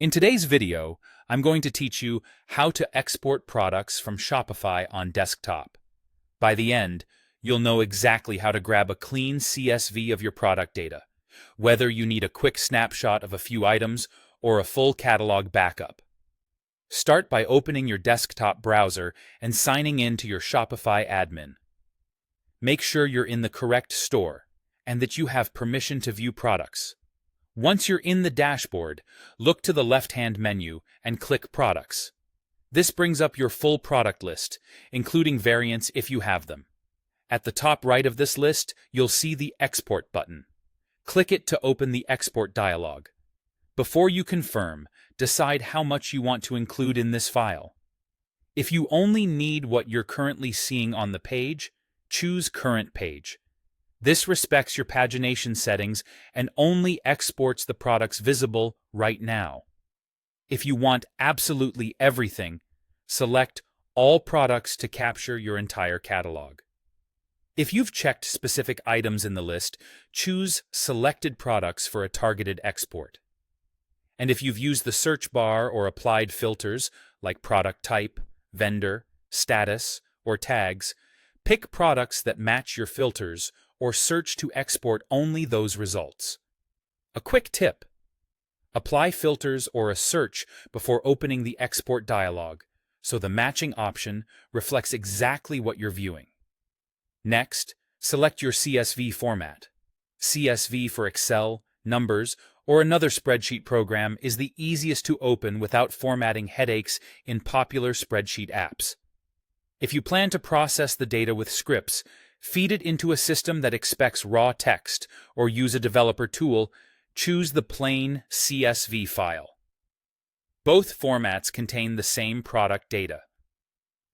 In today's video, I'm going to teach you how to export products from Shopify on desktop. By the end, you'll know exactly how to grab a clean CSV of your product data, whether you need a quick snapshot of a few items or a full catalog backup. Start by opening your desktop browser and signing in to your Shopify admin. Make sure you're in the correct store and that you have permission to view products. Once you're in the dashboard, look to the left-hand menu and click Products. This brings up your full product list, including variants if you have them. At the top right of this list, you'll see the Export button. Click it to open the export dialog. Before you confirm, decide how much you want to include in this file. If you only need what you're currently seeing on the page, choose Current Page. This respects your pagination settings and only exports the products visible right now. If you want absolutely everything, select All Products to capture your entire catalog. If you've checked specific items in the list, choose Selected Products for a targeted export. And if you've used the search bar or applied filters like product type, vendor, status, or tags, pick products that match your filters or search to export only those results. A quick tip: apply filters or a search before opening the export dialog, so the matching option reflects exactly what you're viewing. Next, select your CSV format. CSV for Excel, Numbers, or another spreadsheet program is the easiest to open without formatting headaches in popular spreadsheet apps. If you plan to process the data with scripts, feed it into a system that expects raw text, or use a developer tool, choose the plain CSV file. Both formats contain the same product data.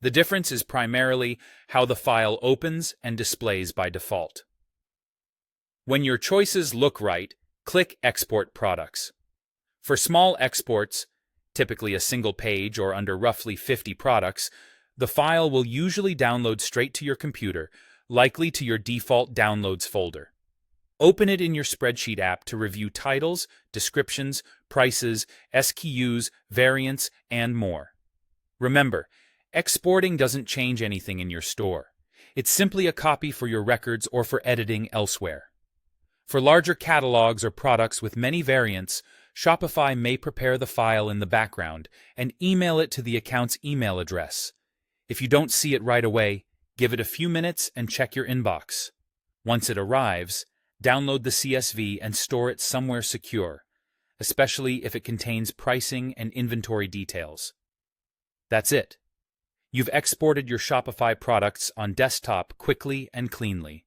The difference is primarily how the file opens and displays by default. When your choices look right, click Export Products. For small exports, typically a single page or under roughly 50 products, the file will usually download straight to your computer, likely to your default Downloads folder. Open it in your spreadsheet app to review titles, descriptions, prices, SKUs, variants, and more. Remember, exporting doesn't change anything in your store. It's simply a copy for your records or for editing elsewhere. For larger catalogs or products with many variants, Shopify may prepare the file in the background and email it to the account's email address. If you don't see it right away, give it a few minutes and check your inbox. Once it arrives, download the CSV and store it somewhere secure, especially if it contains pricing and inventory details. That's it. You've exported your Shopify products on desktop quickly and cleanly.